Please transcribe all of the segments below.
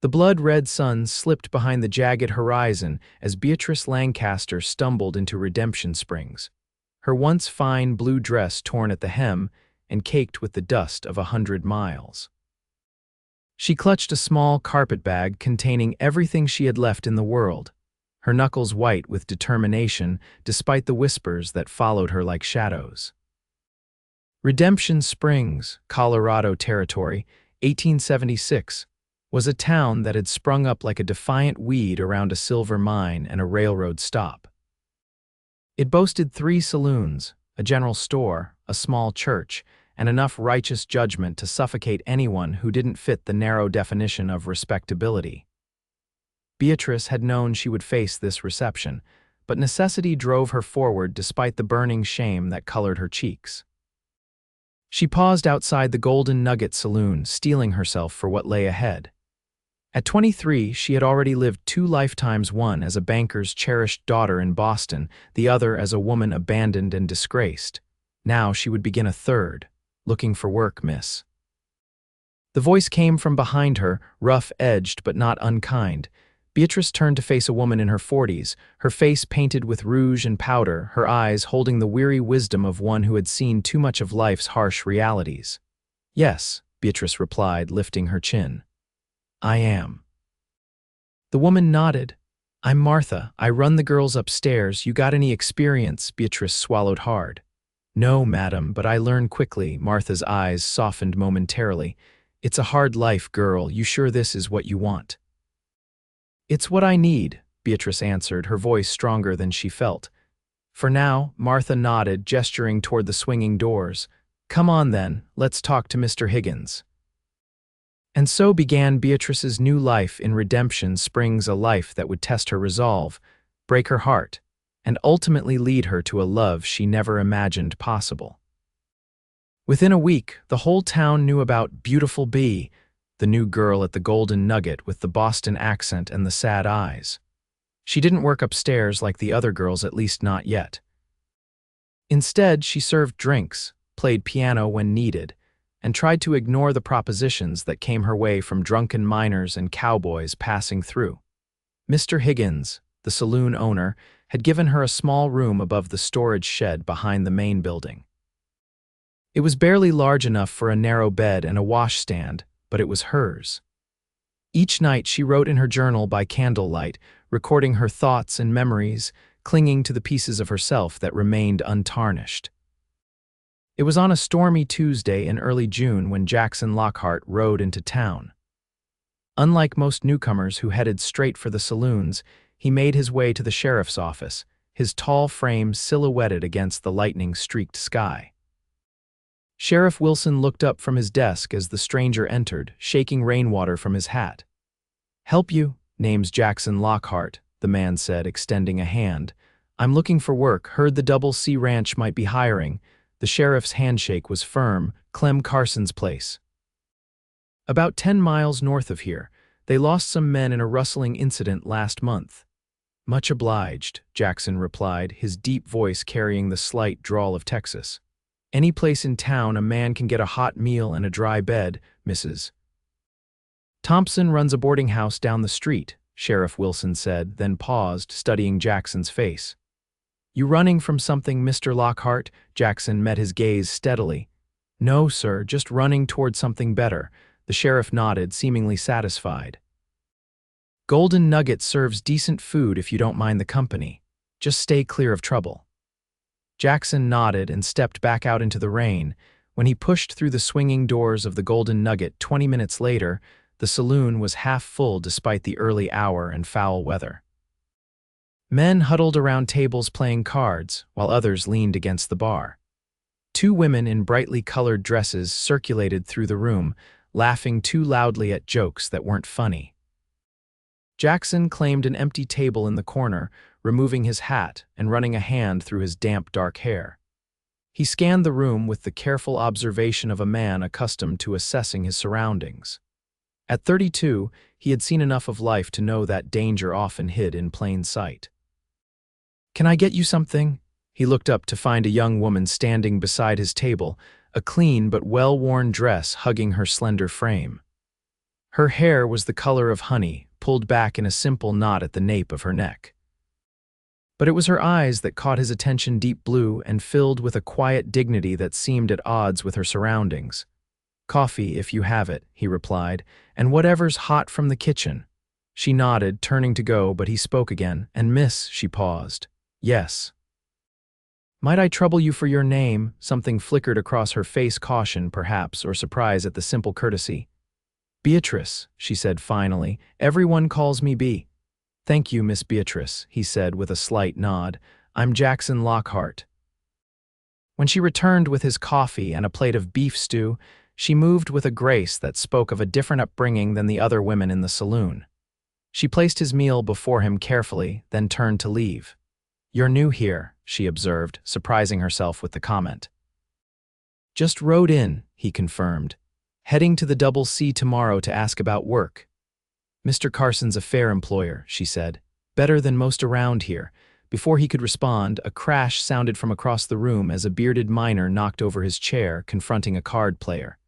The blood-red sun slipped behind the jagged horizon as Beatrice Lancaster stumbled into Redemption Springs, her once fine blue dress torn at the hem and caked with the dust of 100 miles. She clutched a small carpet bag containing everything she had left in the world, her knuckles white with determination despite the whispers that followed her like shadows. Redemption Springs, Colorado Territory, 1876, was a town that had sprung up like a defiant weed around a silver mine and a railroad stop. It boasted 3 saloons, a general store, a small church, and enough righteous judgment to suffocate anyone who didn't fit the narrow definition of respectability. Beatrice had known she would face this reception, but necessity drove her forward despite the burning shame that colored her cheeks. She paused outside the Golden Nugget Saloon, steeling herself for what lay ahead. At 23, she had already lived 2 lifetimes, one as a banker's cherished daughter in Boston, the other as a woman abandoned and disgraced. Now she would begin a third. Looking for work, miss. The voice came from behind her, rough-edged but not unkind. Beatrice turned to face a woman in her 40s, her face painted with rouge and powder, her eyes holding the weary wisdom of one who had seen too much of life's harsh realities. "Yes," Beatrice replied, lifting her chin. "I am." The woman nodded. "I'm Martha. I run the girls upstairs. You got any experience?" Beatrice swallowed hard. "No, madam, but I learn quickly." Martha's eyes softened momentarily. "It's a hard life, girl. You sure this is what you want?" "It's what I need," Beatrice answered, her voice stronger than she felt. "For now," Martha nodded, gesturing toward the swinging doors. "Come on then, let's talk to Mr. Higgins." And so began Beatrice's new life in Redemption Springs, a life that would test her resolve, break her heart, and ultimately lead her to a love she never imagined possible. Within a week, the whole town knew about Beautiful Bee, the new girl at the Golden Nugget with the Boston accent and the sad eyes. She didn't work upstairs like the other girls, at least not yet. Instead, she served drinks, played piano when needed, and tried to ignore the propositions that came her way from drunken miners and cowboys passing through. Mr. Higgins, the saloon owner, had given her a small room above the storage shed behind the main building. It was barely large enough for a narrow bed and a washstand, but it was hers. Each night she wrote in her journal by candlelight, recording her thoughts and memories, clinging to the pieces of herself that remained untarnished. It was on a stormy Tuesday in early June when Jackson Lockhart rode into town. Unlike most newcomers who headed straight for the saloons, he made his way to the sheriff's office, his tall frame silhouetted against the lightning-streaked sky. Sheriff Wilson looked up from his desk as the stranger entered, shaking rainwater from his hat. "Help you? Name's Jackson Lockhart," the man said, extending a hand. "I'm looking for work, heard the Double C Ranch might be hiring." The sheriff's handshake was firm. "Clem Carson's place." "About 10 miles north of here. They lost some men in a rustling incident last month." "Much obliged," Jackson replied, his deep voice carrying the slight drawl of Texas. "Any place in town a man can get a hot meal and a dry bed, Mrs. Thompson runs a boarding house down the street," Sheriff Wilson said, then paused, studying Jackson's face. "You running from something, Mr. Lockhart?" Jackson met his gaze steadily. "No, sir, just running toward something better." The sheriff nodded, seemingly satisfied. "Golden Nugget serves decent food if you don't mind the company. Just stay clear of trouble." Jackson nodded and stepped back out into the rain. When he pushed through the swinging doors of the Golden Nugget 20 minutes later, the saloon was half full despite the early hour and foul weather. Men huddled around tables playing cards, while others leaned against the bar. 2 women in brightly colored dresses circulated through the room, laughing too loudly at jokes that weren't funny. Jackson claimed an empty table in the corner, removing his hat and running a hand through his damp, dark hair. He scanned the room with the careful observation of a man accustomed to assessing his surroundings. At 32, he had seen enough of life to know that danger often hid in plain sight. "Can I get you something?" He looked up to find a young woman standing beside his table, a clean but well-worn dress hugging her slender frame. Her hair was the color of honey, pulled back in a simple knot at the nape of her neck. But it was her eyes that caught his attention, deep blue and filled with a quiet dignity that seemed at odds with her surroundings. "Coffee, if you have it," he replied, "and whatever's hot from the kitchen." She nodded, turning to go, but he spoke again. "And miss," she paused. "Yes." "Might I trouble you for your name?" Something flickered across her face, caution, perhaps, or surprise at the simple courtesy. "Beatrice," she said finally. "Everyone calls me Bea." "Thank you, Miss Beatrice," he said with a slight nod. "I'm Jackson Lockhart." When she returned with his coffee and a plate of beef stew, she moved with a grace that spoke of a different upbringing than the other women in the saloon. She placed his meal before him carefully, then turned to leave. "You're new here," she observed, surprising herself with the comment. "Just rode in," he confirmed. "Heading to the Double C tomorrow to ask about work." "Mr. Carson's a fair employer," she said. "Better than most around here." Before he could respond, a crash sounded from across the room as a bearded miner knocked over his chair, confronting a card player.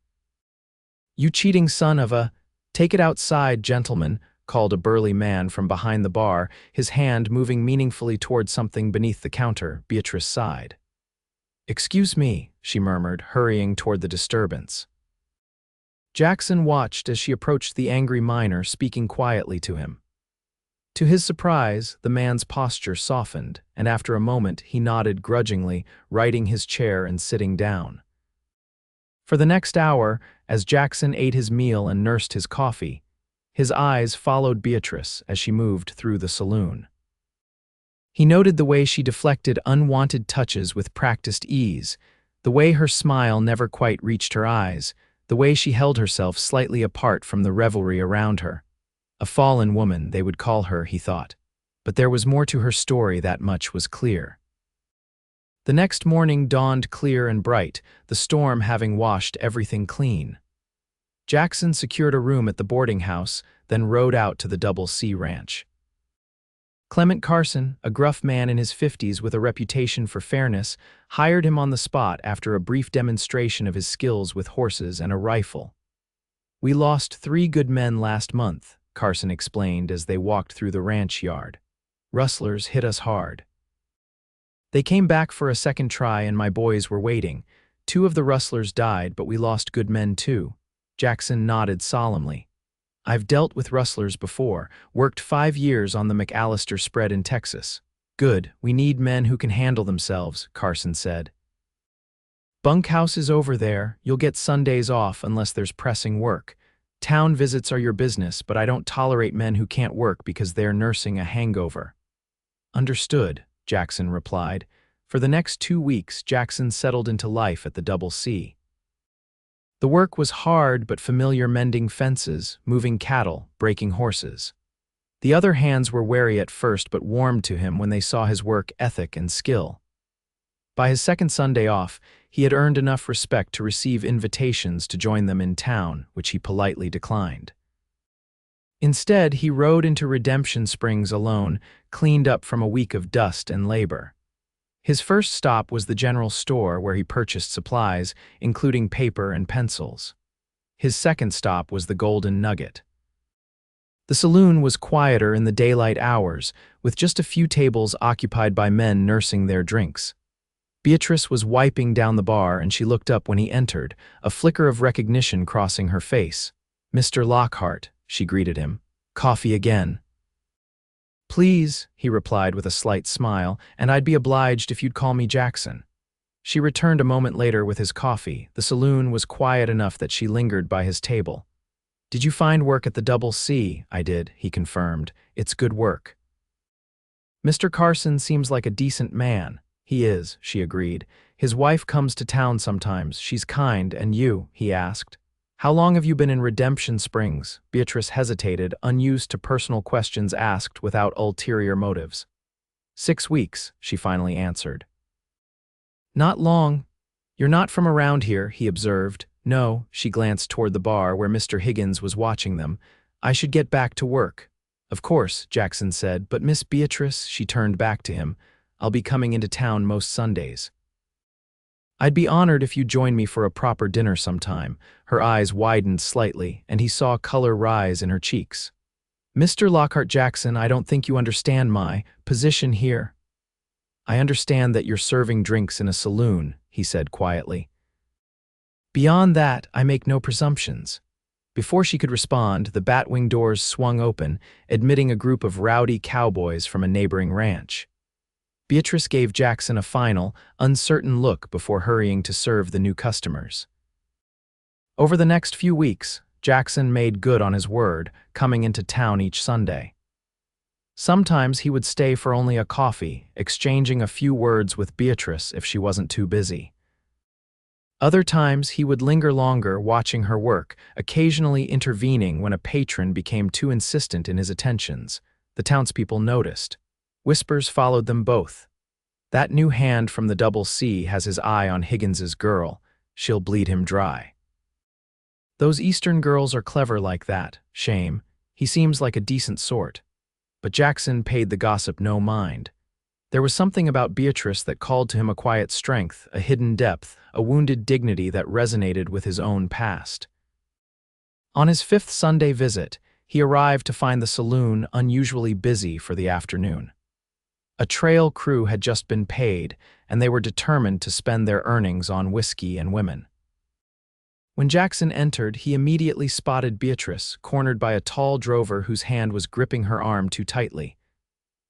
"You cheating son of a—" "Take it outside, gentlemen," called a burly man from behind the bar, his hand moving meaningfully toward something beneath the counter. Beatrice sighed. "Excuse me," she murmured, hurrying toward the disturbance. Jackson watched as she approached the angry miner, speaking quietly to him. To his surprise, the man's posture softened, and after a moment he nodded grudgingly, righting his chair and sitting down. For the next hour, as Jackson ate his meal and nursed his coffee, his eyes followed Beatrice as she moved through the saloon. He noted the way she deflected unwanted touches with practiced ease, the way her smile never quite reached her eyes, the way she held herself slightly apart from the revelry around her. A fallen woman, they would call her, he thought. But there was more to her story, that much was clear. The next morning dawned clear and bright, the storm having washed everything clean. Jackson secured a room at the boarding house, then rode out to the Double C ranch. Clement Carson, a gruff man in his 50s with a reputation for fairness, hired him on the spot after a brief demonstration of his skills with horses and a rifle. "We lost 3 good men last month," Carson explained as they walked through the ranch yard. "Rustlers hit us hard. They came back for a second try and my boys were waiting. 2 of the rustlers died, but we lost good men too." Jackson nodded solemnly. "I've dealt with rustlers before, worked 5 years on the McAllister spread in Texas." "Good, we need men who can handle themselves," Carson said. "Bunkhouse is over there. You'll get Sundays off unless there's pressing work. Town visits are your business, but I don't tolerate men who can't work because they're nursing a hangover." "Understood," Jackson replied. For the next 2 weeks, Jackson settled into life at the Double C. The work was hard but familiar, mending fences, moving cattle, breaking horses. The other hands were wary at first but warmed to him when they saw his work ethic and skill. By his second Sunday off, he had earned enough respect to receive invitations to join them in town, which he politely declined. Instead, he rode into Redemption Springs alone, cleaned up from a week of dust and labor. His first stop was the general store where he purchased supplies, including paper and pencils. His second stop was the Golden Nugget. The saloon was quieter in the daylight hours, with just a few tables occupied by men nursing their drinks. Beatrice was wiping down the bar and she looked up when he entered, a flicker of recognition crossing her face. "Mr. Lockhart," she greeted him. "Coffee again." "Please," he replied with a slight smile, "and I'd be obliged if you'd call me Jackson." She returned a moment later with his coffee. The saloon was quiet enough that she lingered by his table. "Did you find work at the Double C?" "I did," he confirmed. "It's good work." "Mr. Carson seems like a decent man." "He is," she agreed. "His wife comes to town sometimes. She's kind, and you?" he asked. "How long have you been in Redemption Springs?" Beatrice hesitated, unused to personal questions asked without ulterior motives. 6 weeks, she finally answered. "Not long. You're not from around here," he observed. "No," she glanced toward the bar where Mr. Higgins was watching them. "I should get back to work." "Of course," Jackson said, "but Miss Beatrice," she turned back to him, "I'll be coming into town most Sundays." I'd be honored if you joined me for a proper dinner sometime. Her eyes widened slightly, and he saw color rise in her cheeks. Mr. Lockhart Jackson, I don't think you understand my position here. I understand that you're serving drinks in a saloon, he said quietly. Beyond that, I make no presumptions. Before she could respond, the batwing doors swung open, admitting a group of rowdy cowboys from a neighboring ranch. Beatrice gave Jackson a final, uncertain look before hurrying to serve the new customers. Over the next few weeks, Jackson made good on his word, coming into town each Sunday. Sometimes he would stay for only a coffee, exchanging a few words with Beatrice if she wasn't too busy. Other times he would linger longer, watching her work, occasionally intervening when a patron became too insistent in his attentions. The townspeople noticed. Whispers followed them both. That new hand from the Double C has his eye on Higgins's girl. She'll bleed him dry. Those Eastern girls are clever like that. Shame. He seems like a decent sort. But Jackson paid the gossip no mind. There was something about Beatrice that called to him a quiet strength, a hidden depth, a wounded dignity that resonated with his own past. On his 5th Sunday visit, he arrived to find the saloon unusually busy for the afternoon. A trail crew had just been paid, and they were determined to spend their earnings on whiskey and women. When Jackson entered, he immediately spotted Beatrice, cornered by a tall drover whose hand was gripping her arm too tightly.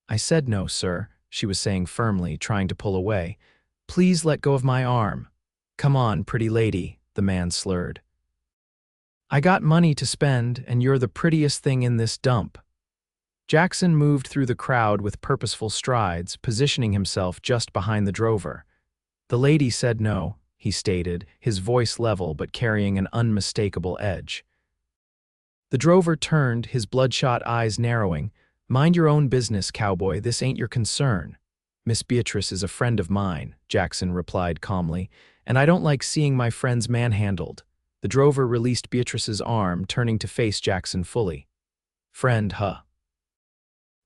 "I said no, sir," she was saying firmly, trying to pull away. "Please let go of my arm." "Come on, pretty lady," the man slurred. "I got money to spend, and you're the prettiest thing in this dump." Jackson moved through the crowd with purposeful strides, positioning himself just behind the drover. "The lady said no," he stated, his voice level but carrying an unmistakable edge. The drover turned, his bloodshot eyes narrowing. "Mind your own business, cowboy, this ain't your concern." "Miss Beatrice is a friend of mine," Jackson replied calmly, "and I don't like seeing my friends manhandled." The drover released Beatrice's arm, turning to face Jackson fully. "Friend, huh?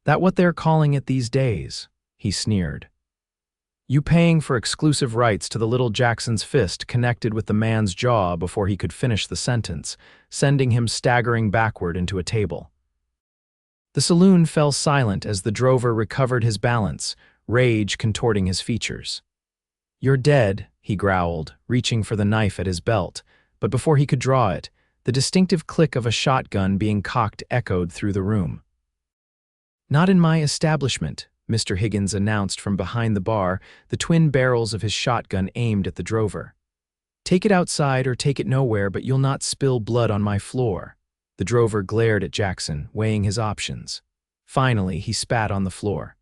That what they're calling it these days?" he sneered. "You paying for exclusive rights to the little Jackson's fist connected with the man's jaw before he could finish the sentence, sending him staggering backward into a table. The saloon fell silent as the drover recovered his balance, rage contorting his features. "You're dead," he growled, reaching for the knife at his belt, but before he could draw it, the distinctive click of a shotgun being cocked echoed through the room. "Not in my establishment," Mr. Higgins announced from behind the bar, the twin barrels of his shotgun aimed at the drover. "Take it outside or take it nowhere, but you'll not spill blood on my floor." The drover glared at Jackson, weighing his options. Finally, he spat on the floor.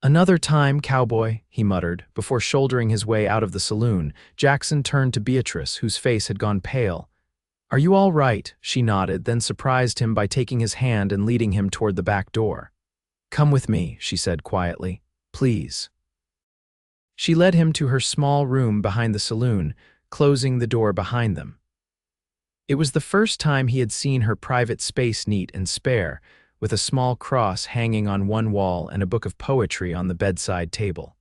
"Another time, cowboy," he muttered. Before shouldering his way out of the saloon, Jackson turned to Beatrice, whose face had gone pale. "Are you all right?" She nodded, then surprised him by taking his hand and leading him toward the back door. "Come with me," she said quietly. "Please." She led him to her small room behind the saloon, closing the door behind them. It was the first time he had seen her private space neat and spare, with a small cross hanging on one wall and a book of poetry on the bedside table.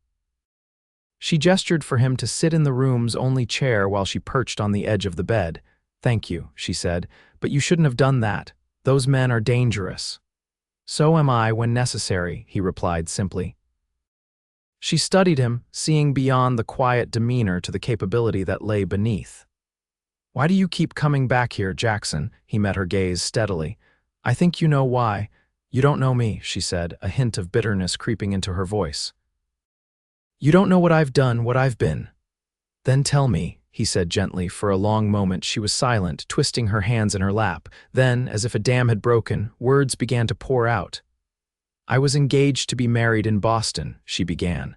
She gestured for him to sit in the room's only chair while she perched on the edge of the bed. "Thank you," she said, "but you shouldn't have done that. Those men are dangerous." "So am I when necessary," he replied simply. She studied him, seeing beyond the quiet demeanor to the capability that lay beneath. "Why do you keep coming back here, Jackson?" He met her gaze steadily. "I think you know why." "You don't know me," she said, a hint of bitterness creeping into her voice. "You don't know what I've done, what I've been." "Then tell me," he said gently. For a long moment she was silent, twisting her hands in her lap. Then, as if a dam had broken, words began to pour out. "I was engaged to be married in Boston," she began.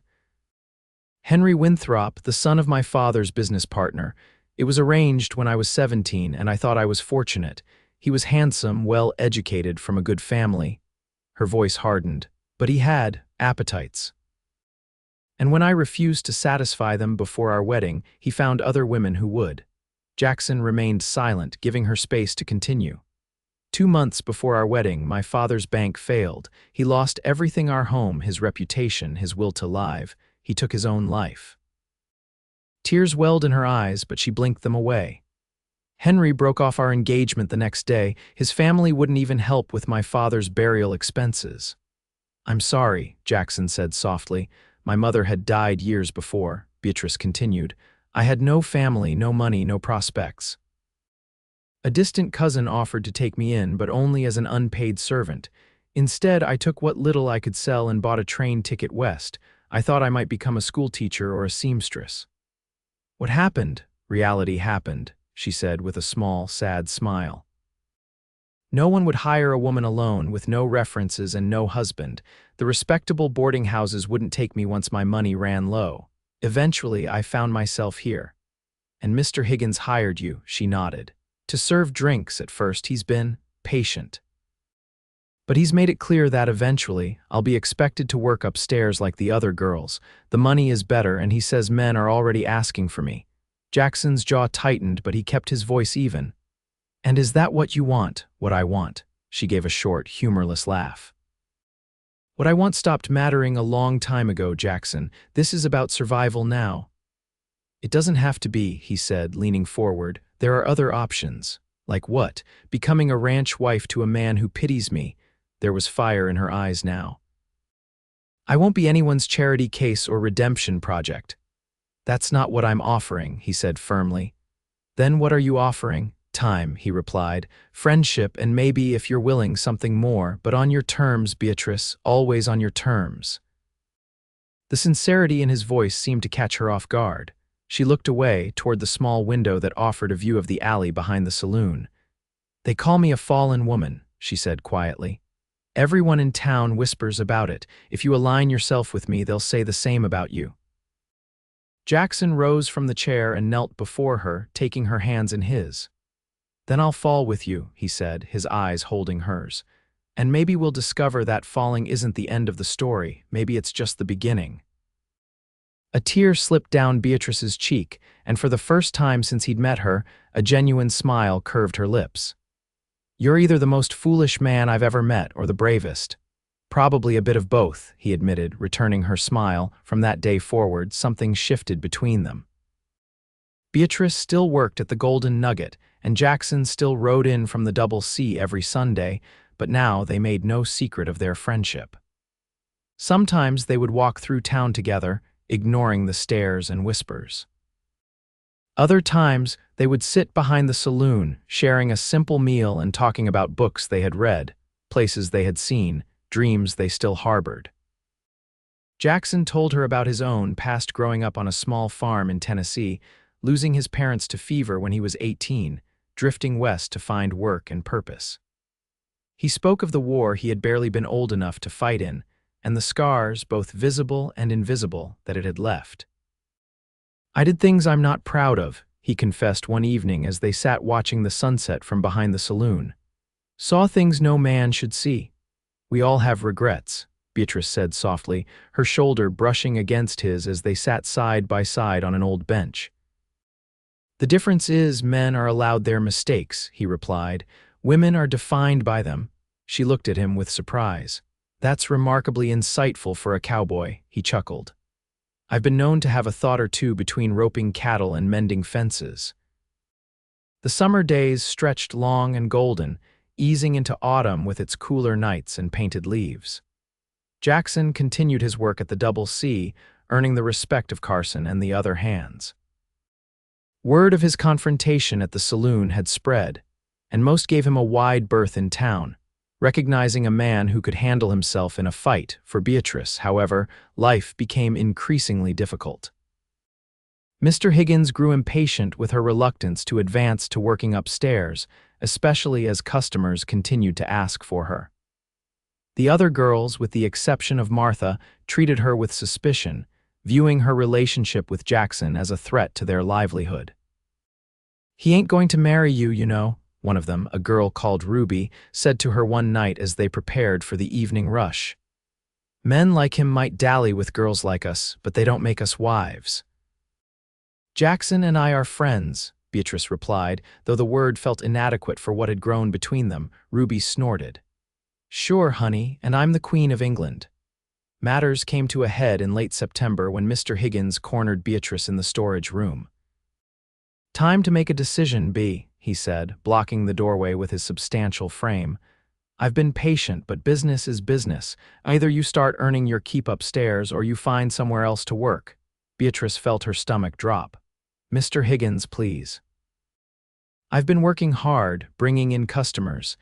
"Henry Winthrop, the son of my father's business partner. It was arranged when I was 17, and I thought I was fortunate. He was handsome, well-educated, from a good family." Her voice hardened. "But he had appetites. And when I refused to satisfy them before our wedding, he found other women who would." Jackson remained silent, giving her space to continue. 2 months before our wedding, my father's bank failed. He lost everything: our home, his reputation, his will to live. He took his own life. Tears welled in her eyes, but she blinked them away. Henry broke off our engagement the next day. His family wouldn't even help with my father's burial expenses. I'm sorry, Jackson said softly. My mother had died years before, Beatrice continued. I had no family, no money, no prospects. A distant cousin offered to take me in, but only as an unpaid servant. Instead, I took what little I could sell and bought a train ticket west. I thought I might become a schoolteacher or a seamstress. What happened? Reality happened, she said with a small, sad smile. No one would hire a woman alone, with no references and no husband. The respectable boarding houses wouldn't take me once my money ran low. Eventually, I found myself here. And Mr. Higgins hired you, she nodded. To serve drinks at first. He's been patient. But he's made it clear that eventually, I'll be expected to work upstairs like the other girls. The money is better, and he says men are already asking for me. Jackson's jaw tightened, but he kept his voice even. And is that what you want, what I want? She gave a short, humorless laugh. What I want stopped mattering a long time ago, Jackson. This is about survival now. It doesn't have to be, he said, leaning forward. There are other options. Like what? Becoming a ranch wife to a man who pities me. There was fire in her eyes now. I won't be anyone's charity case or redemption project. That's not what I'm offering, he said firmly. Then what are you offering? Time, he replied. Friendship, and maybe, if you're willing, something more, but on your terms, Beatrice, always on your terms. The sincerity in his voice seemed to catch her off guard. She looked away toward the small window that offered a view of the alley behind the saloon. They call me a fallen woman, she said quietly. Everyone in town whispers about it. If you align yourself with me, they'll say the same about you. Jackson rose from the chair and knelt before her, taking her hands in his. Then I'll fall with you, he said, his eyes holding hers. And maybe we'll discover that falling isn't the end of the story. Maybe it's just the beginning. A tear slipped down Beatrice's cheek, and for the first time since he'd met her, a genuine smile curved her lips. You're either the most foolish man I've ever met or the bravest. Probably a bit of both, he admitted, returning her smile. From that day forward, something shifted between them. Beatrice still worked at the Golden Nugget, and Jackson still rode in from the Double C every Sunday, but now they made no secret of their friendship. Sometimes they would walk through town together, ignoring the stares and whispers. Other times, they would sit behind the saloon, sharing a simple meal and talking about books they had read, places they had seen, dreams they still harbored. Jackson told her about his own past growing up on a small farm in Tennessee, losing his parents to fever when he was 18, drifting west to find work and purpose. He spoke of the war he had barely been old enough to fight in, and the scars, both visible and invisible, that it had left. I did things I'm not proud of, he confessed one evening as they sat watching the sunset from behind the saloon. Saw things no man should see. We all have regrets, Beatrice said softly, her shoulder brushing against his as they sat side by side on an old bench. The difference is men are allowed their mistakes, he replied. Women are defined by them. She looked at him with surprise. That's remarkably insightful for a cowboy, he chuckled. I've been known to have a thought or two between roping cattle and mending fences. The summer days stretched long and golden, easing into autumn with its cooler nights and painted leaves. Jackson continued his work at the Double C, earning the respect of Carson and the other hands. Word of his confrontation at the saloon had spread, and most gave him a wide berth in town, recognizing a man who could handle himself in a fight. For Beatrice, however, life became increasingly difficult. Mr. Higgins grew impatient with her reluctance to advance to working upstairs, especially as customers continued to ask for her. The other girls, with the exception of Martha, treated her with suspicion, viewing her relationship with Jackson as a threat to their livelihood. He ain't going to marry you, you know, one of them, a girl called Ruby, said to her one night as they prepared for the evening rush. Men like him might dally with girls like us, but they don't make us wives. Jackson and I are friends, Beatrice replied, though the word felt inadequate for what had grown between them. Ruby snorted. Sure, honey, and I'm the Queen of England. Matters came to a head in late September when Mr. Higgins cornered Beatrice in the storage room. "Time to make a decision, B," he said, blocking the doorway with his substantial frame. "I've been patient, but business is business. Either you start earning your keep upstairs or you find somewhere else to work." Beatrice felt her stomach drop. "Mr. Higgins, please." "I've been working hard, bringing in customers,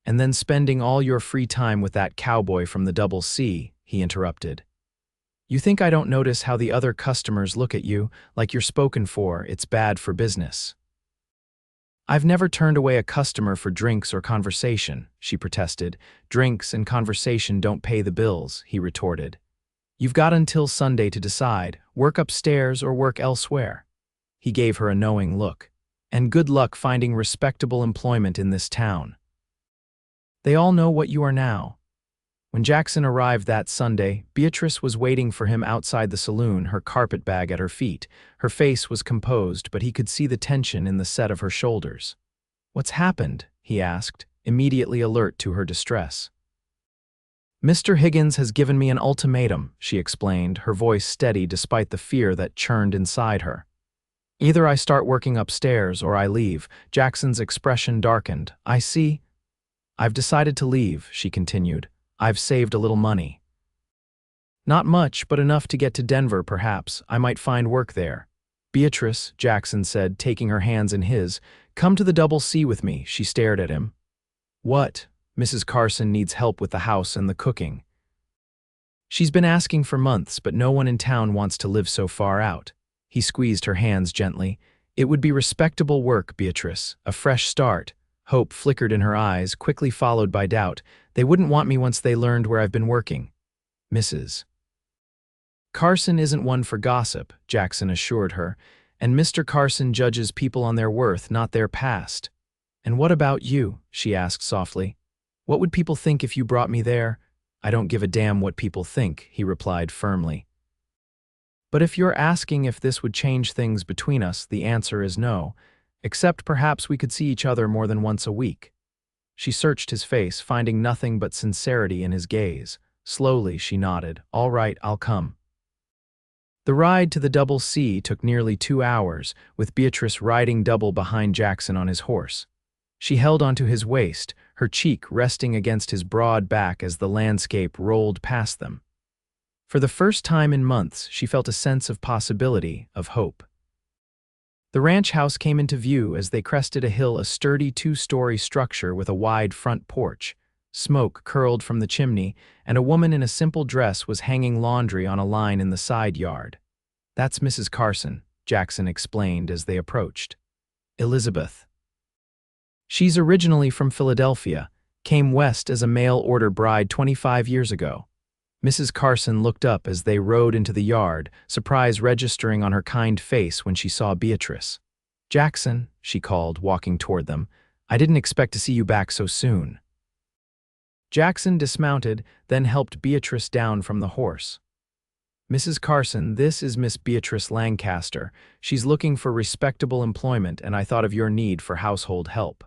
and then spending all your free time with that cowboy from the Double C," he interrupted. "You think I don't notice how the other customers look at you, like you're spoken for? It's bad for business." "I've never turned away a customer for drinks or conversation," she protested. "Drinks and conversation don't pay the bills," he retorted. "You've got until Sunday to decide, work upstairs or work elsewhere." He gave her a knowing look. "And good luck finding respectable employment in this town. They all know what you are now." When Jackson arrived that Sunday, Beatrice was waiting for him outside the saloon, her carpetbag at her feet. Her face was composed, but he could see the tension in the set of her shoulders. "What's happened?" he asked, immediately alert to her distress. "Mr. Higgins has given me an ultimatum," she explained, her voice steady despite the fear that churned inside her. "Either I start working upstairs or I leave." Jackson's expression darkened. "I see. I've decided to leave," she continued. "I've saved a little money. Not much, but enough to get to Denver, perhaps. I might find work there." "Beatrice," Jackson said, taking her hands in his, "come to the Double C with me." She stared at him. "What?" "Mrs. Carson needs help with the house and the cooking. She's been asking for months, but no one in town wants to live so far out." He squeezed her hands gently. "It would be respectable work, Beatrice, a fresh start." Hope flickered in her eyes, quickly followed by doubt. "They wouldn't want me once they learned where I've been working." "Mrs. Carson isn't one for gossip," Jackson assured her, "and Mr. Carson judges people on their worth, not their past." "And what about you?" she asked softly. "What would people think if you brought me there?" "I don't give a damn what people think," he replied firmly. "But if you're asking if this would change things between us, the answer is no. Except perhaps we could see each other more than once a week." She searched his face, finding nothing but sincerity in his gaze. Slowly, she nodded. "All right, I'll come." The ride to the Double C took nearly 2 hours, with Beatrice riding double behind Jackson on his horse. She held onto his waist, her cheek resting against his broad back as the landscape rolled past them. For the first time in months, she felt a sense of possibility, of hope. The ranch house came into view as they crested a hill, a sturdy 2-story structure with a wide front porch. Smoke curled from the chimney, and a woman in a simple dress was hanging laundry on a line in the side yard. "That's Mrs. Carson," Jackson explained as they approached. "Elizabeth. She's originally from Philadelphia, came west as a mail-order bride 25 years ago." Mrs. Carson looked up as they rode into the yard, surprise registering on her kind face when she saw Beatrice. "Jackson," she called, walking toward them, "I didn't expect to see you back so soon." Jackson dismounted, then helped Beatrice down from the horse. "Mrs. Carson, this is Miss Beatrice Lancaster. She's looking for respectable employment, and I thought of your need for household help."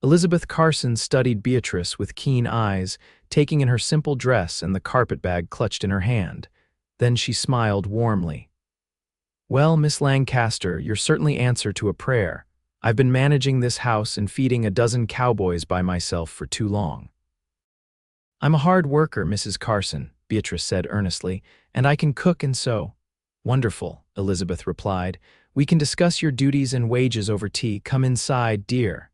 Elizabeth Carson studied Beatrice with keen eyes, taking in her simple dress and the carpetbag clutched in her hand. Then she smiled warmly. "Well, Miss Lancaster, you're certainly answer to a prayer. I've been managing this house and feeding a dozen cowboys by myself for too long." "I'm a hard worker, Mrs. Carson," Beatrice said earnestly, "and I can cook and sew." "Wonderful," Elizabeth replied. "We can discuss your duties and wages over tea. Come inside, dear."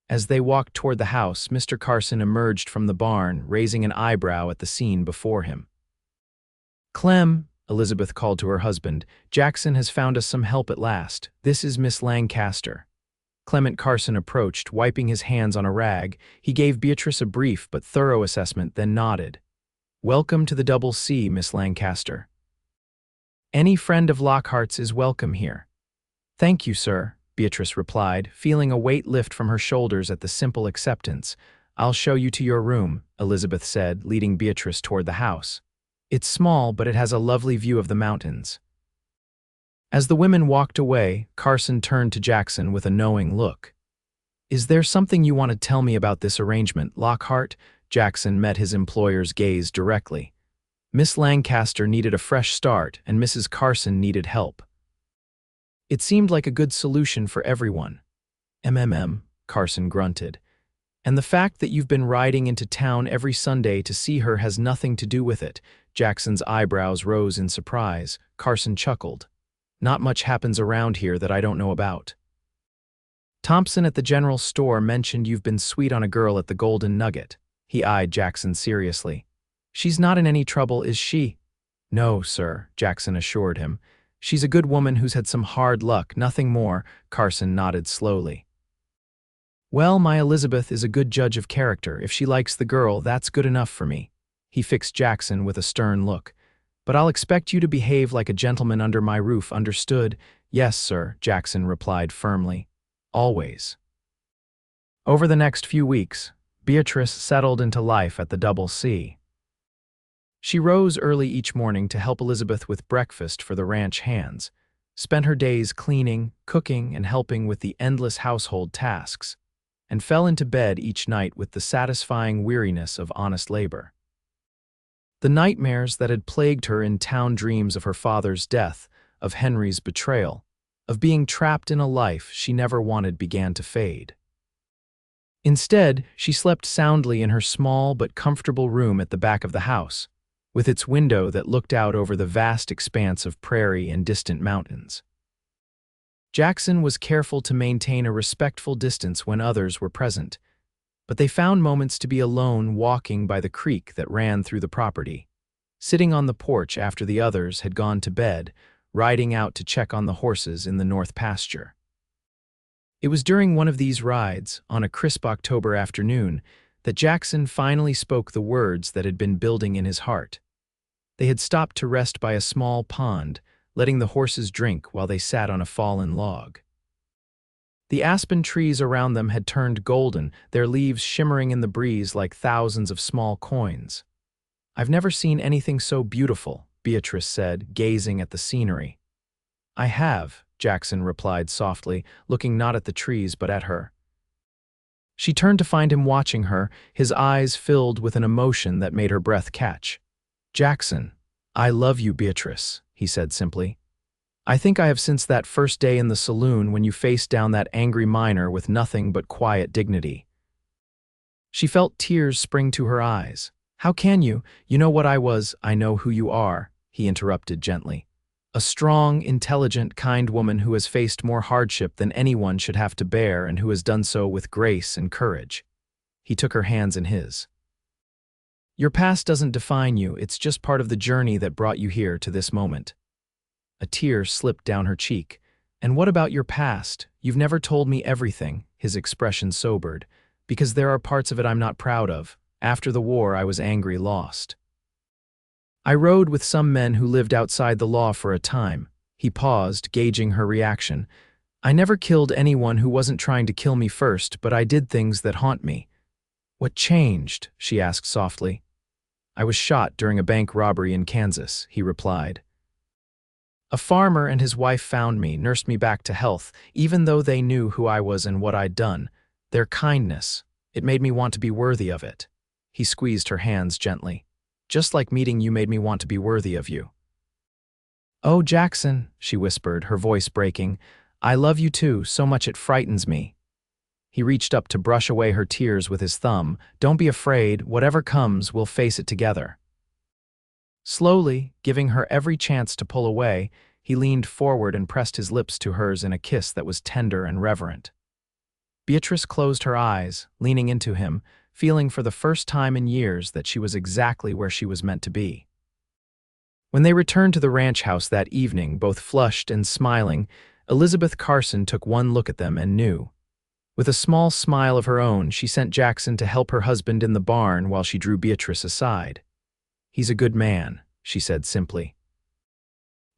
As they walked toward the house, Mr. Carson emerged from the barn, raising an eyebrow at the scene before him. "Clem," Elizabeth called to her husband, "Jackson has found us some help at last. This is Miss Lancaster." Clement Carson approached, wiping his hands on a rag. He gave Beatrice a brief but thorough assessment, then nodded. "Welcome to the Double C, Miss Lancaster. Any friend of Lockhart's is welcome here." "Thank you, sir," Beatrice replied, feeling a weight lift from her shoulders at the simple acceptance. "I'll show you to your room," Elizabeth said, leading Beatrice toward the house. "It's small, but it has a lovely view of the mountains." As the women walked away, Carson turned to Jackson with a knowing look. "Is there something you want to tell me about this arrangement, Lockhart?" Jackson met his employer's gaze directly. Miss Lancaster needed a fresh start, and Mrs. Carson needed help. It seemed like a good solution for everyone. Carson grunted. And the fact that you've been riding into town every Sunday to see her has nothing to do with it. Jackson's eyebrows rose in surprise. Carson chuckled. Not much happens around here that I don't know about. Thompson at the general store mentioned you've been sweet on a girl at the Golden Nugget. He eyed Jackson seriously. She's not in any trouble, is she? No, sir, Jackson assured him. She's a good woman who's had some hard luck, nothing more. Carson nodded slowly. Well, my Elizabeth is a good judge of character. If she likes the girl, that's good enough for me. He fixed Jackson with a stern look. But I'll expect you to behave like a gentleman under my roof, understood? Yes, sir, Jackson replied firmly. Always. Over the next few weeks, Beatrice settled into life at the Double C. She rose early each morning to help Elizabeth with breakfast for the ranch hands, spent her days cleaning, cooking, and helping with the endless household tasks, and fell into bed each night with the satisfying weariness of honest labor. The nightmares that had plagued her in town dreams of her father's death, of Henry's betrayal, of being trapped in a life she never wanted began to fade. Instead, she slept soundly in her small but comfortable room at the back of the house, with its window that looked out over the vast expanse of prairie and distant mountains. Jackson was careful to maintain a respectful distance when others were present, but they found moments to be alone walking by the creek that ran through the property, sitting on the porch after the others had gone to bed, riding out to check on the horses in the north pasture. It was during one of these rides, on a crisp October afternoon, that Jackson finally spoke the words that had been building in his heart. They had stopped to rest by a small pond, letting the horses drink while they sat on a fallen log. The aspen trees around them had turned golden, their leaves shimmering in the breeze like thousands of small coins. I've never seen anything so beautiful, Beatrice said, gazing at the scenery. I have, Jackson replied softly, looking not at the trees but at her. She turned to find him watching her, his eyes filled with an emotion that made her breath catch. Jackson, I love you, Beatrice, he said simply. I think I have since that first day in the saloon when you faced down that angry miner with nothing but quiet dignity. She felt tears spring to her eyes. How can you? You know what I was. I know who you are, he interrupted gently. A strong, intelligent, kind woman who has faced more hardship than anyone should have to bear and who has done so with grace and courage. He took her hands in his. Your past doesn't define you, it's just part of the journey that brought you here to this moment. A tear slipped down her cheek. And what about your past? You've never told me everything, his expression sobered, because there are parts of it I'm not proud of. After the war, I was angry, lost. I rode with some men who lived outside the law for a time. He paused, gauging her reaction. I never killed anyone who wasn't trying to kill me first, but I did things that haunt me. What changed? She asked softly. I was shot during a bank robbery in Kansas, he replied. A farmer and his wife found me, nursed me back to health, even though they knew who I was and what I'd done. Their kindness, it made me want to be worthy of it. He squeezed her hands gently. Just like meeting you made me want to be worthy of you. Oh, Jackson, she whispered, her voice breaking. I love you too, so much it frightens me. He reached up to brush away her tears with his thumb. Don't be afraid, whatever comes, we'll face it together. Slowly, giving her every chance to pull away, he leaned forward and pressed his lips to hers in a kiss that was tender and reverent. Beatrice closed her eyes, leaning into him, feeling for the first time in years that she was exactly where she was meant to be. When they returned to the ranch house that evening, both flushed and smiling, Elizabeth Carson took one look at them and knew. With a small smile of her own, she sent Jackson to help her husband in the barn while she drew Beatrice aside. He's a good man, she said simply.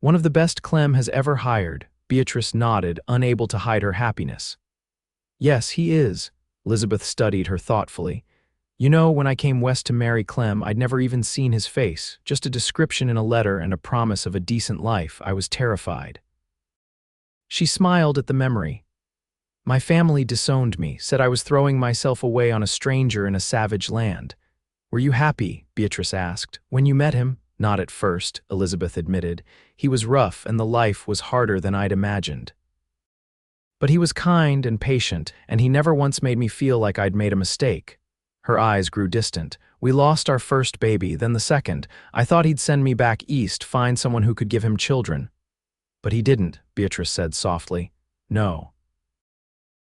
One of the best Clem has ever hired, Beatrice nodded, unable to hide her happiness. Yes, he is, Elizabeth studied her thoughtfully. You know, when I came west to marry Clem, I'd never even seen his face, just a description in a letter and a promise of a decent life. I was terrified. She smiled at the memory. My family disowned me, said I was throwing myself away on a stranger in a savage land. Were you happy, Beatrice asked, when you met him? Not at first, Elizabeth admitted. He was rough and the life was harder than I'd imagined. But he was kind and patient, and he never once made me feel like I'd made a mistake. Her eyes grew distant. We lost our first baby, then the second. I thought he'd send me back east, find someone who could give him children. But he didn't, Beatrice said softly. No.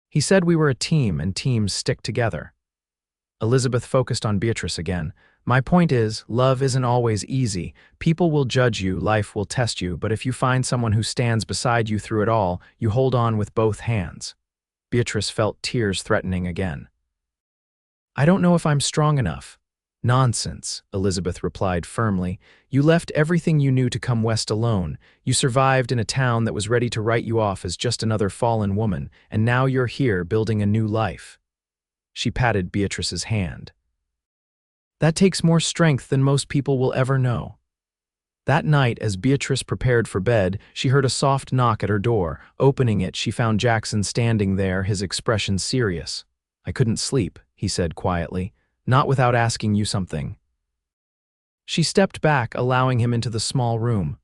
He said we were a team and teams stick together. Elizabeth focused on Beatrice again. My point is, love isn't always easy. People will judge you, life will test you, but if you find someone who stands beside you through it all, you hold on with both hands. Beatrice felt tears threatening again. I don't know if I'm strong enough. Nonsense, Elizabeth replied firmly. You left everything you knew to come west alone. You survived in a town that was ready to write you off as just another fallen woman, and now you're here building a new life. She patted Beatrice's hand. That takes more strength than most people will ever know. That night, as Beatrice prepared for bed, she heard a soft knock at her door. Opening it, she found Jackson standing there, his expression serious. I couldn't sleep, he said quietly, not without asking you something. She stepped back, allowing him into the small room.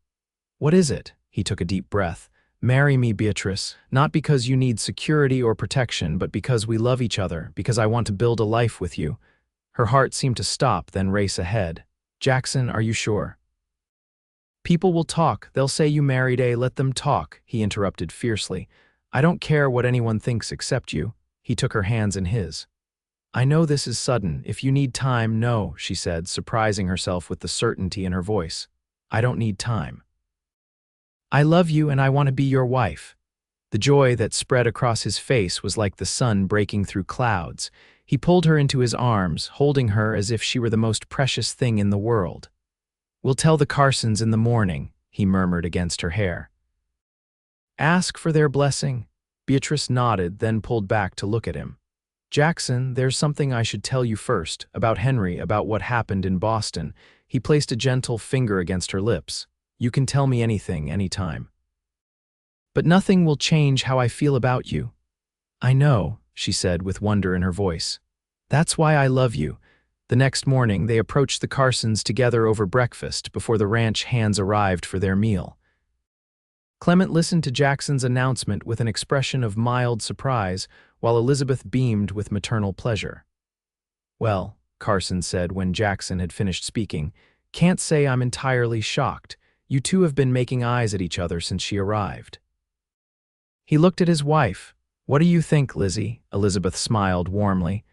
What is it? He took a deep breath. Marry me, Beatrice, not because you need security or protection, but because we love each other, because I want to build a life with you. Her heart seemed to stop, then race ahead. Jackson, are you sure? People will talk. They'll say you married a. Let them talk, he interrupted fiercely. I don't care what anyone thinks except you. He took her hands in his. I know this is sudden. If you need time, no, she said, surprising herself with the certainty in her voice. I don't need time. I love you and I want to be your wife. The joy that spread across his face was like the sun breaking through clouds. He pulled her into his arms, holding her as if she were the most precious thing in the world. We'll tell the Carsons in the morning, he murmured against her hair. Ask for their blessing. Beatrice nodded, then pulled back to look at him. Jackson, there's something I should tell you first, about Henry, about what happened in Boston. He placed a gentle finger against her lips. You can tell me anything, anytime. But nothing will change how I feel about you. I know, she said with wonder in her voice. That's why I love you. The next morning, they approached the Carsons together over breakfast before the ranch hands arrived for their meal. Clement listened to Jackson's announcement with an expression of mild surprise, while Elizabeth beamed with maternal pleasure. Well, Carson said when Jackson had finished speaking, can't say I'm entirely shocked. You two have been making eyes at each other since she arrived. He looked at his wife. What do you think, Lizzie? Elizabeth smiled warmly.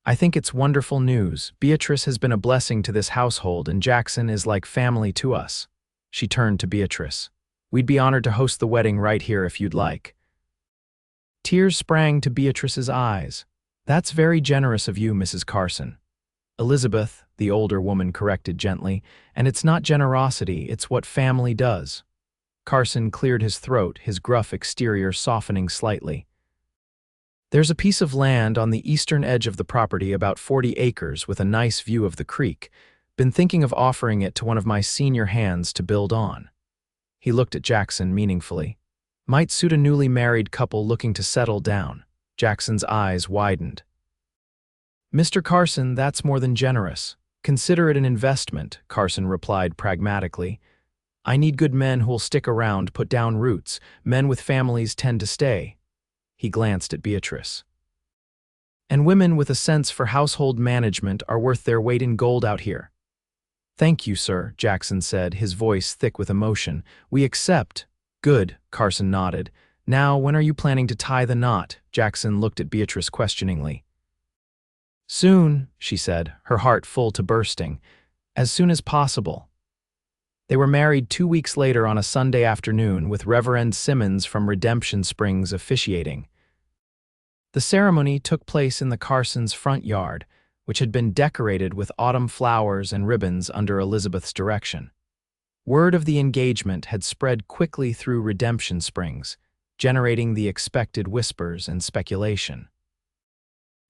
I think it's wonderful news. Beatrice has been a blessing to this household, and Jackson is like family to us. She turned to Beatrice. We'd be honored to host the wedding right here if you'd like. Tears sprang to Beatrice's eyes. That's very generous of you, Mrs. Carson. Elizabeth, the older woman corrected gently, and it's not generosity, it's what family does. Carson cleared his throat, his gruff exterior softening slightly. There's a piece of land on the eastern edge of the property, about 40 acres, with a nice view of the creek. Been thinking of offering it to one of my senior hands to build on. He looked at Jackson meaningfully. Might suit a newly married couple looking to settle down. Jackson's eyes widened. Mr. Carson, that's more than generous. Consider it an investment, Carson replied pragmatically. I need good men who'll stick around, put down roots. Men with families tend to stay. He glanced at Beatrice. And women with a sense for household management are worth their weight in gold out here. Thank you, sir, Jackson said, his voice thick with emotion. We accept. Good, Carson nodded. Now, when are you planning to tie the knot? Jackson looked at Beatrice questioningly. Soon, she said, her heart full to bursting. As soon as possible. They were married 2 weeks later on a Sunday afternoon, with Reverend Simmons from Redemption Springs officiating. The ceremony took place in the Carsons' front yard, which had been decorated with autumn flowers and ribbons under Elizabeth's direction. Word of the engagement had spread quickly through Redemption Springs, generating the expected whispers and speculation.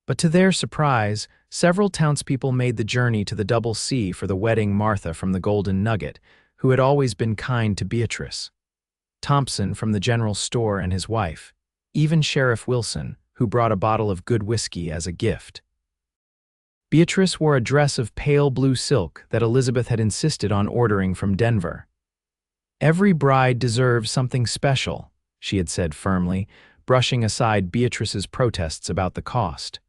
But to their surprise, several townspeople made the journey to the Double C for the wedding. Martha from the Golden Nugget, who had always been kind to Beatrice. Thompson from the general store and his wife. Even Sheriff Wilson, who brought a bottle of good whiskey as a gift. Beatrice wore a dress of pale blue silk that Elizabeth had insisted on ordering from Denver. "Every bride deserves something special," she had said firmly, brushing aside Beatrice's protests about the cost.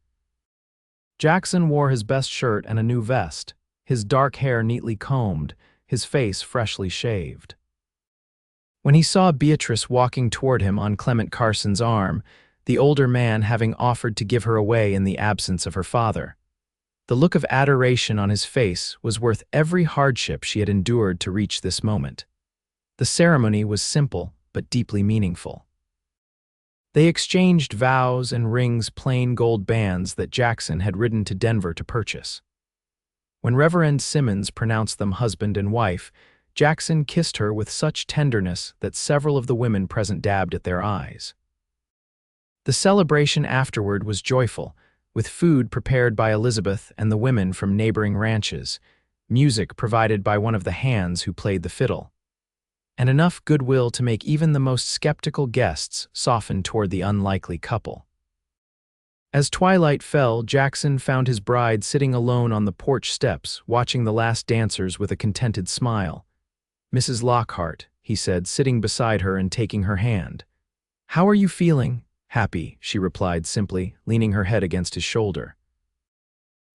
Jackson wore his best shirt and a new vest, his dark hair neatly combed, his face freshly shaved. When he saw Beatrice walking toward him on Clement Carson's arm, the older man having offered to give her away in the absence of her father, the look of adoration on his face was worth every hardship she had endured to reach this moment. The ceremony was simple but deeply meaningful. They exchanged vows and rings, plain gold bands that Jackson had ridden to Denver to purchase. When Reverend Simmons pronounced them husband and wife, Jackson kissed her with such tenderness that several of the women present dabbed at their eyes. The celebration afterward was joyful, with food prepared by Elizabeth and the women from neighboring ranches, music provided by one of the hands who played the fiddle, and enough goodwill to make even the most skeptical guests soften toward the unlikely couple. As twilight fell, Jackson found his bride sitting alone on the porch steps, watching the last dancers with a contented smile. "Mrs. Lockhart," he said, sitting beside her and taking her hand. "How are you feeling?" "Happy," she replied simply, leaning her head against his shoulder.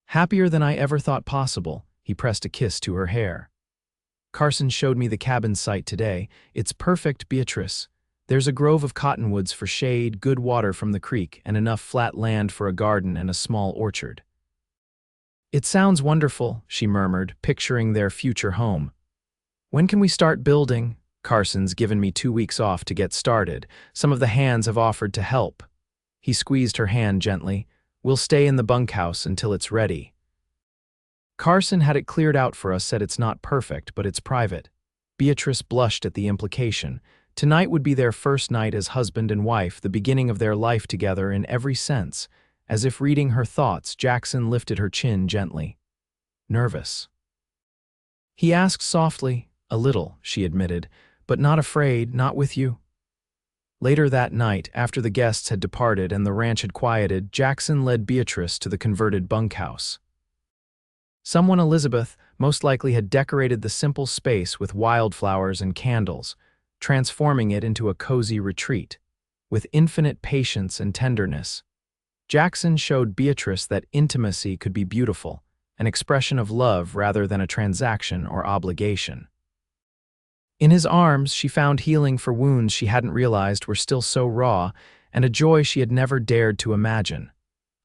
"Happier than I ever thought possible," he pressed a kiss to her hair. "Carson showed me the cabin site today. It's perfect, Beatrice. There's a grove of cottonwoods for shade, good water from the creek, and enough flat land for a garden and a small orchard." "It sounds wonderful," she murmured, picturing their future home. "When can we start building?" "Carson's given me 2 weeks off to get started. Some of the hands have offered to help." He squeezed her hand gently. "We'll stay in the bunkhouse until it's ready. Carson had it cleared out for us, said it's not perfect, but it's private." Beatrice blushed at the implication. Tonight would be their first night as husband and wife, the beginning of their life together in every sense. As if reading her thoughts, Jackson lifted her chin gently. "Nervous?" he asked softly. "A little," she admitted, "but not afraid, not with you." Later that night, after the guests had departed and the ranch had quieted, Jackson led Beatrice to the converted bunkhouse. Someone, Elizabeth, most likely had decorated the simple space with wildflowers and candles, transforming it into a cozy retreat. With infinite patience and tenderness, Jackson showed Beatrice that intimacy could be beautiful, an expression of love rather than a transaction or obligation. In his arms, she found healing for wounds she hadn't realized were still so raw, and a joy she had never dared to imagine.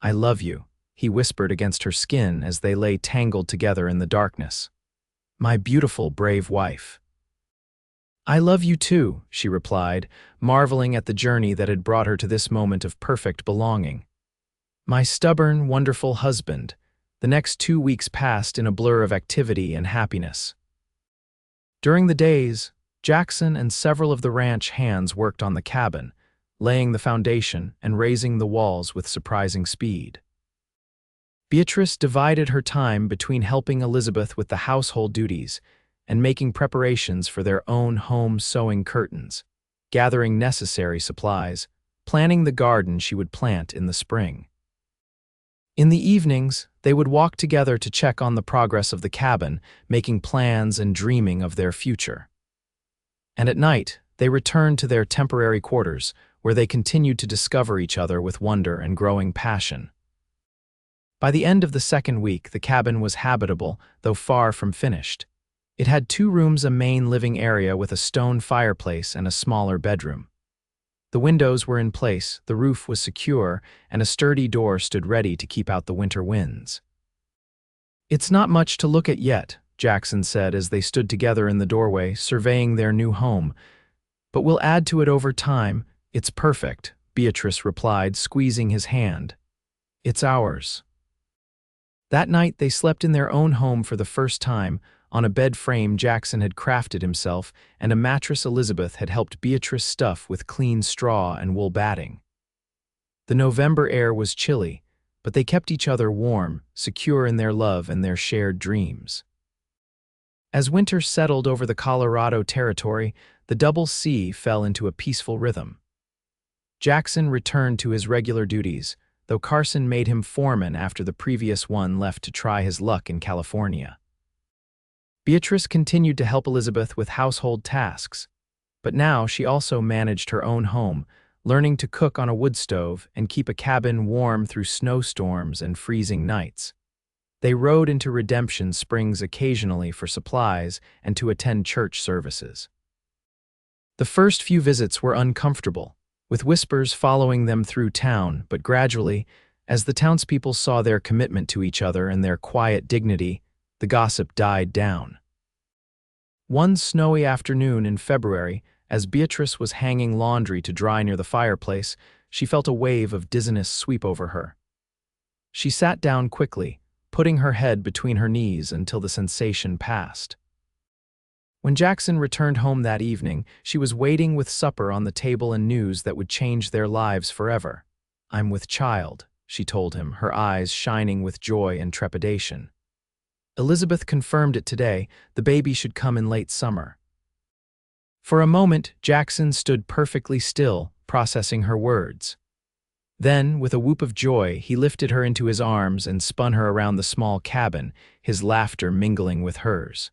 "I love you," he whispered against her skin as they lay tangled together in the darkness. "My beautiful, brave wife." "I love you too," she replied, marveling at the journey that had brought her to this moment of perfect belonging. "My stubborn, wonderful husband." The next 2 weeks passed in a blur of activity and happiness. During the days, Jackson and several of the ranch hands worked on the cabin, laying the foundation and raising the walls with surprising speed. Beatrice divided her time between helping Elizabeth with the household duties and making preparations for their own home, sewing curtains, gathering necessary supplies, planning the garden she would plant in the spring. In the evenings, they would walk together to check on the progress of the cabin, making plans and dreaming of their future. And at night, they returned to their temporary quarters, where they continued to discover each other with wonder and growing passion. By the end of the second week, the cabin was habitable, though far from finished. It had 2 rooms, a main living area with a stone fireplace and a smaller bedroom. The windows were in place, the roof was secure, and a sturdy door stood ready to keep out the winter winds. "It's not much to look at yet," Jackson said as they stood together in the doorway, surveying their new home. "But we'll add to it over time. It's perfect," Beatrice replied, squeezing his hand. "It's ours." That night they slept in their own home for the first time, on a bed frame Jackson had crafted himself, and a mattress Elizabeth had helped Beatrice stuff with clean straw and wool batting. The November air was chilly, but they kept each other warm, secure in their love and their shared dreams. As winter settled over the Colorado territory, the double C fell into a peaceful rhythm. Jackson returned to his regular duties, though Carson made him foreman after the previous one left to try his luck in California. Beatrice continued to help Elizabeth with household tasks, but now she also managed her own home, learning to cook on a wood stove and keep a cabin warm through snowstorms and freezing nights. They rode into Redemption Springs occasionally for supplies and to attend church services. The first few visits were uncomfortable, with whispers following them through town, but gradually, as the townspeople saw their commitment to each other and their quiet dignity, the gossip died down. One snowy afternoon in February, as Beatrice was hanging laundry to dry near the fireplace, she felt a wave of dizziness sweep over her. She sat down quickly, putting her head between her knees until the sensation passed. When Jackson returned home that evening, she was waiting with supper on the table and news that would change their lives forever. "I'm with child," she told him, her eyes shining with joy and trepidation. Elizabeth confirmed it today. The baby should come in late summer. For a moment, Jackson stood perfectly still, processing her words. Then, with a whoop of joy, he lifted her into his arms and spun her around the small cabin, his laughter mingling with hers.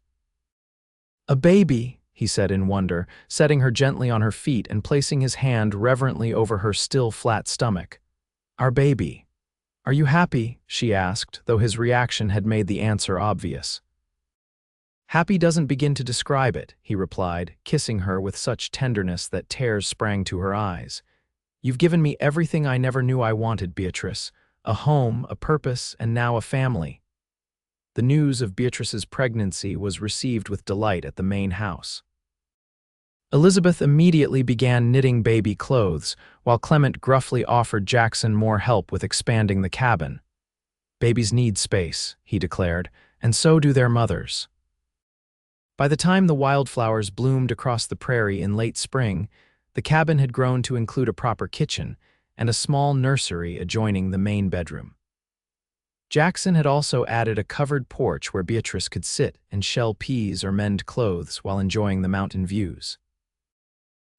"A baby," he said in wonder, setting her gently on her feet and placing his hand reverently over her still flat stomach. "Our baby. Are you happy?" she asked, though his reaction had made the answer obvious. "Happy doesn't begin to describe it," he replied, kissing her with such tenderness that tears sprang to her eyes. "You've given me everything I never knew I wanted, Beatrice. A home, a purpose, and now a family." The news of Beatrice's pregnancy was received with delight at the main house. Elizabeth immediately began knitting baby clothes, while Clement gruffly offered Jackson more help with expanding the cabin. "Babies need space," he declared, "and so do their mothers." By the time the wildflowers bloomed across the prairie in late spring, the cabin had grown to include a proper kitchen and a small nursery adjoining the main bedroom. Jackson had also added a covered porch where Beatrice could sit and shell peas or mend clothes while enjoying the mountain views.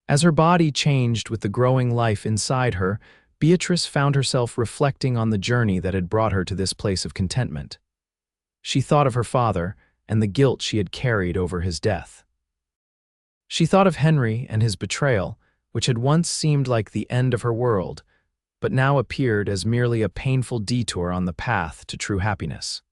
As her body changed with the growing life inside her, Beatrice found herself reflecting on the journey that had brought her to this place of contentment. She thought of her father and the guilt she had carried over his death. She thought of Henry and his betrayal, which had once seemed like the end of her world, but now appeared as merely a painful detour on the path to true happiness.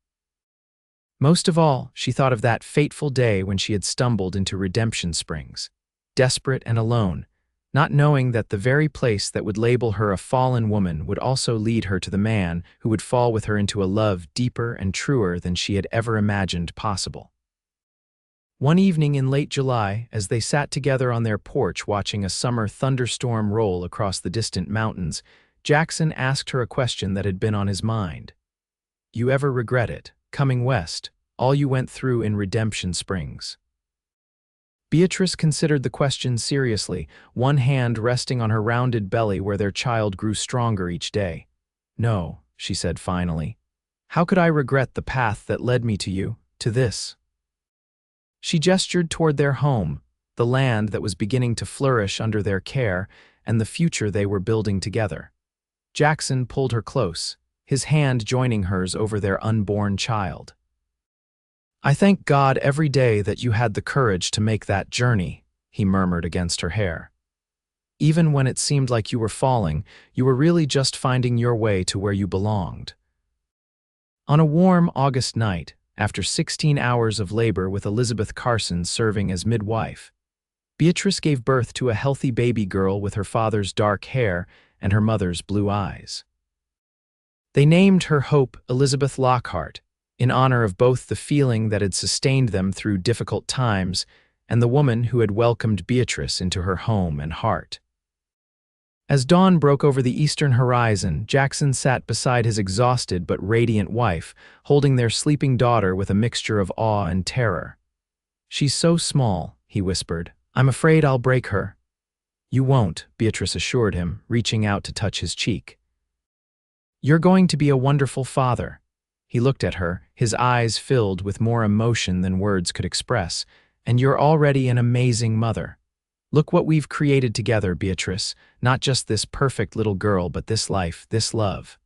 Most of all, she thought of that fateful day when she had stumbled into Redemption Springs, desperate and alone, not knowing that the very place that would label her a fallen woman would also lead her to the man who would fall with her into a love deeper and truer than she had ever imagined possible. One evening in late July, as they sat together on their porch watching a summer thunderstorm roll across the distant mountains, Jackson asked her a question that had been on his mind. "You ever regret it, coming west, all you went through in Redemption Springs?" Beatrice considered the question seriously, one hand resting on her rounded belly where their child grew stronger each day. "No," she said finally. "How could I regret the path that led me to you, to this?" She gestured toward their home, the land that was beginning to flourish under their care, and the future they were building together. Jackson pulled her close, his hand joining hers over their unborn child. "I thank God every day that you had the courage to make that journey," he murmured against her hair. "Even when it seemed like you were falling, you were really just finding your way to where you belonged." On a warm August night, after 16 hours of labor with Elizabeth Carson serving as midwife, Beatrice gave birth to a healthy baby girl with her father's dark hair and her mother's blue eyes. They named her Hope Elizabeth Lockhart, in honor of both the feeling that had sustained them through difficult times and the woman who had welcomed Beatrice into her home and heart. As dawn broke over the eastern horizon, Jackson sat beside his exhausted but radiant wife, holding their sleeping daughter with a mixture of awe and terror. "She's so small," he whispered. "I'm afraid I'll break her." "You won't," Beatrice assured him, reaching out to touch his cheek. "You're going to be a wonderful father." He looked at her, his eyes filled with more emotion than words could express. "And you're already an amazing mother. Look what we've created together, Beatrice. Not just this perfect little girl, but this life, this love."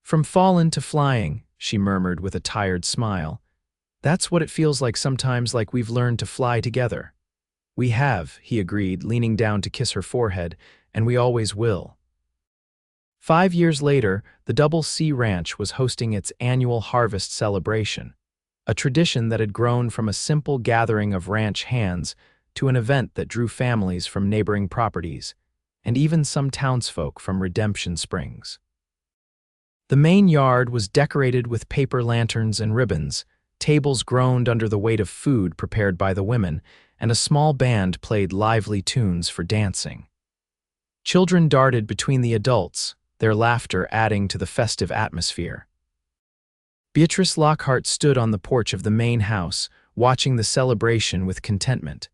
From fallen to flying, she murmured with a tired smile. That's what it feels like sometimes, like we've learned to fly together. We have, he agreed, leaning down to kiss her forehead, and we always will. 5 years later, the Double C Ranch was hosting its annual harvest celebration, a tradition that had grown from a simple gathering of ranch hands to an event that drew families from neighboring properties, and even some townsfolk from Redemption Springs. The main yard was decorated with paper lanterns and ribbons, tables groaned under the weight of food prepared by the women, and a small band played lively tunes for dancing. Children darted between the adults, their laughter adding to the festive atmosphere. Beatrice Lockhart stood on the porch of the main house, watching the celebration with contentment.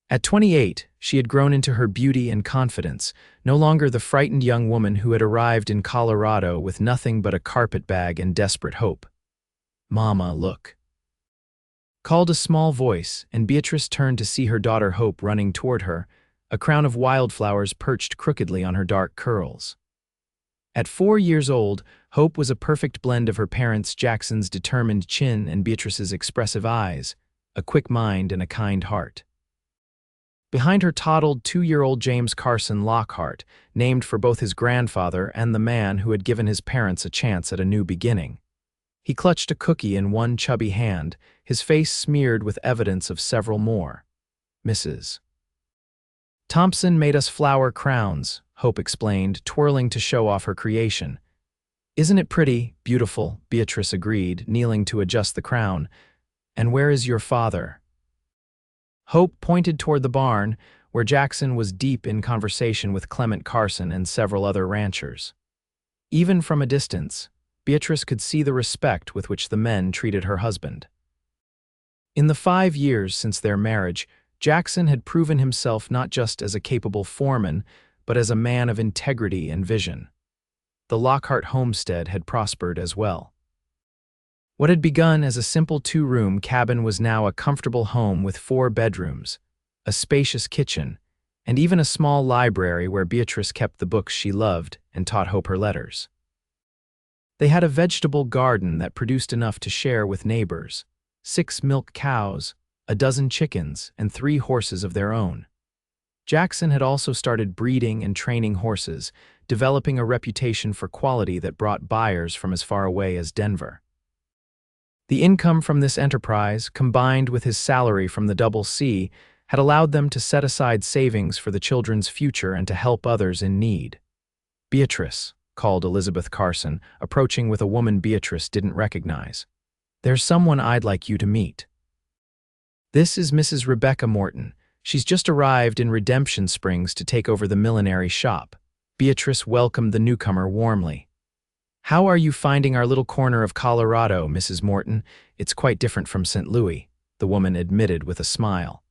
At 28, she had grown into her beauty and confidence, no longer the frightened young woman who had arrived in Colorado with nothing but a carpetbag and desperate hope. "Mama, look," called a small voice, and Beatrice turned to see her daughter Hope running toward her, a crown of wildflowers perched crookedly on her dark curls. At 4 years old, Hope was a perfect blend of her parents' Jackson's determined chin and Beatrice's expressive eyes, a quick mind and a kind heart. Behind her toddled 2-year-old James Carson Lockhart, named for both his grandfather and the man who had given his parents a chance at a new beginning. He clutched a cookie in one chubby hand, his face smeared with evidence of several more. "Mrs. Thompson made us flower crowns," Hope explained, twirling to show off her creation. "Isn't it pretty, beautiful?" Beatrice agreed, kneeling to adjust the crown. "And where is your father?" Hope pointed toward the barn, where Jackson was deep in conversation with Clement Carson and several other ranchers. Even from a distance, Beatrice could see the respect with which the men treated her husband. In the 5 years since their marriage, Jackson had proven himself not just as a capable foreman, but as a man of integrity and vision. The Lockhart homestead had prospered as well. What had begun as a simple 2-room cabin was now a comfortable home with 4 bedrooms, a spacious kitchen, and even a small library where Beatrice kept the books she loved and taught Hope her letters. They had a vegetable garden that produced enough to share with neighbors, 6 milk cows, a dozen chickens, and 3 horses of their own. Jackson had also started breeding and training horses, developing a reputation for quality that brought buyers from as far away as Denver. The income from this enterprise, combined with his salary from the Double C, had allowed them to set aside savings for the children's future and to help others in need. "Beatrice," called Elizabeth Carson, approaching with a woman Beatrice didn't recognize. "There's someone I'd like you to meet." "This is Mrs. Rebecca Morton. She's just arrived in Redemption Springs to take over the millinery shop." Beatrice welcomed the newcomer warmly. "How are you finding our little corner of Colorado, Mrs. Morton? It's quite different from St. Louis," the woman admitted with a smile.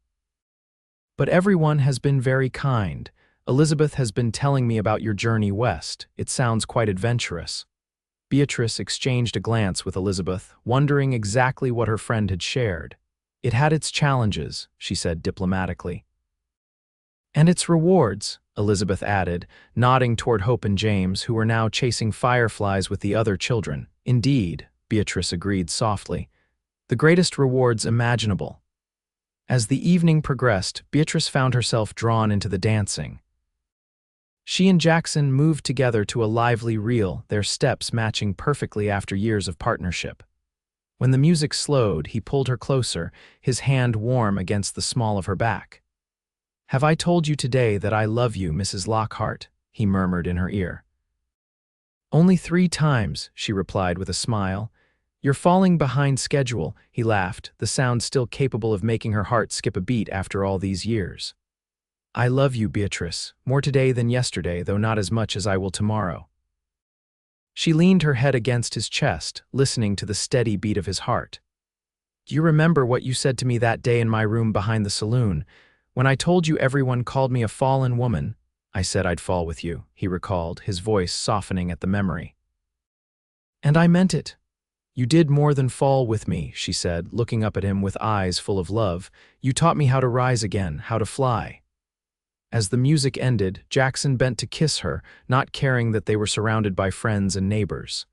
"But everyone has been very kind. Elizabeth has been telling me about your journey west. It sounds quite adventurous." Beatrice exchanged a glance with Elizabeth, wondering exactly what her friend had shared. "It had its challenges," she said diplomatically. "And its rewards," Elizabeth added, nodding toward Hope and James, who were now chasing fireflies with the other children. "Indeed," Beatrice agreed softly. "The greatest rewards imaginable." As the evening progressed, Beatrice found herself drawn into the dancing. She and Jackson moved together to a lively reel, their steps matching perfectly after years of partnership. When the music slowed, he pulled her closer, his hand warm against the small of her back. "Have I told you today that I love you, Mrs. Lockhart?" he murmured in her ear. "Only 3 times," she replied with a smile. "You're falling behind schedule," he laughed, the sound still capable of making her heart skip a beat after all these years. "I love you, Beatrice, more today than yesterday, though not as much as I will tomorrow." She leaned her head against his chest, listening to the steady beat of his heart. "Do you remember what you said to me that day in my room behind the saloon? When I told you everyone called me a fallen woman, I said I'd fall with you," he recalled, his voice softening at the memory. "And I meant it. You did more than fall with me," she said, looking up at him with eyes full of love. "You taught me how to rise again, how to fly." As the music ended, Jackson bent to kiss her, not caring that they were surrounded by friends and neighbors.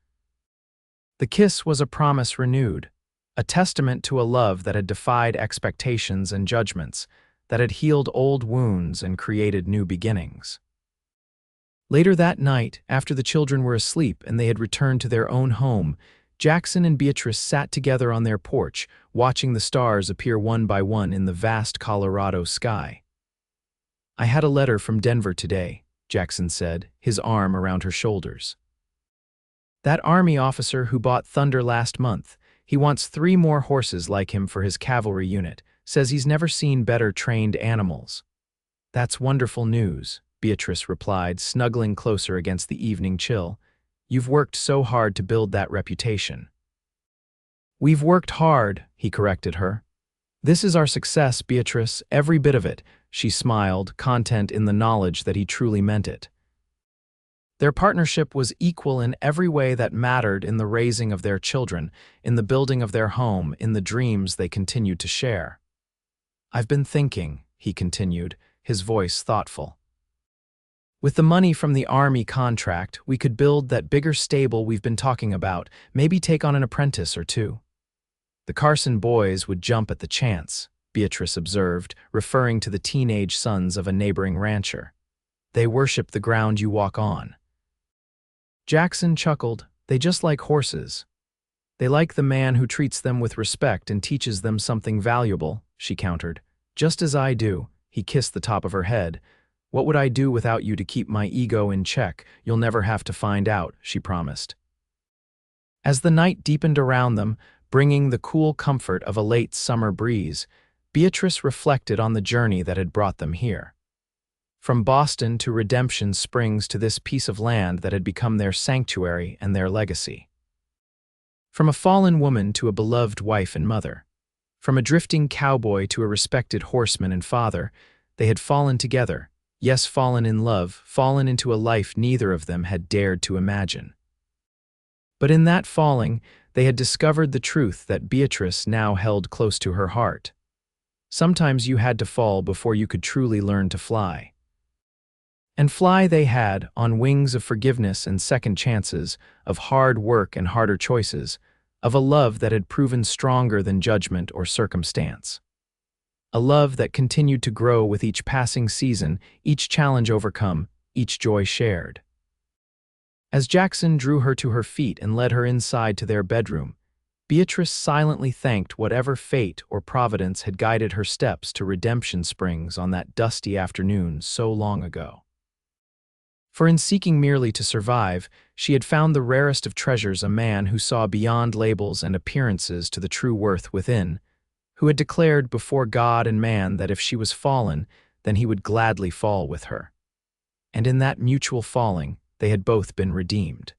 The kiss was a promise renewed, a testament to a love that had defied expectations and judgments, that had healed old wounds and created new beginnings. Later that night, after the children were asleep and they had returned to their own home, Jackson and Beatrice sat together on their porch, watching the stars appear one by one in the vast Colorado sky. "I had a letter from Denver today," Jackson said, his arm around her shoulders. "That Army officer who bought Thunder last month, he wants 3 more horses like him for his cavalry unit, says he's never seen better trained animals." "That's wonderful news," Beatrice replied, snuggling closer against the evening chill. "You've worked so hard to build that reputation." "We've worked hard," he corrected her. "This is our success, Beatrice, every bit of it," she smiled, content in the knowledge that he truly meant it. Their partnership was equal in every way that mattered, in the raising of their children, in the building of their home, in the dreams they continued to share. "I've been thinking," he continued, his voice thoughtful. "With the money from the Army contract, we could build that bigger stable we've been talking about, maybe take on an apprentice or 2. The Carson boys would jump at the chance," Beatrice observed, referring to the teenage sons of a neighboring rancher. "They worship the ground you walk on." Jackson chuckled. "They just like horses. They like the man who treats them with respect and teaches them something valuable," she countered. "Just as I do." He kissed the top of her head. "What would I do without you to keep my ego in check? You'll never have to find out," she promised. As the night deepened around them, bringing the cool comfort of a late summer breeze, Beatrice reflected on the journey that had brought them here. From Boston to Redemption Springs, to this piece of land that had become their sanctuary and their legacy. From a fallen woman to a beloved wife and mother. From a drifting cowboy to a respected horseman and father, they had fallen together. Yes, fallen in love, fallen into a life neither of them had dared to imagine. But in that falling, they had discovered the truth that Beatrice now held close to her heart. Sometimes you had to fall before you could truly learn to fly. And fly they had, on wings of forgiveness and second chances, of hard work and harder choices, of a love that had proven stronger than judgment or circumstance. A love that continued to grow with each passing season, each challenge overcome, each joy shared. As Jackson drew her to her feet and led her inside to their bedroom, Beatrice silently thanked whatever fate or providence had guided her steps to Redemption Springs on that dusty afternoon so long ago. For in seeking merely to survive, she had found the rarest of treasures, a man who saw beyond labels and appearances to the true worth within, who had declared before God and man that if she was fallen, then he would gladly fall with her. And in that mutual falling, they had both been redeemed.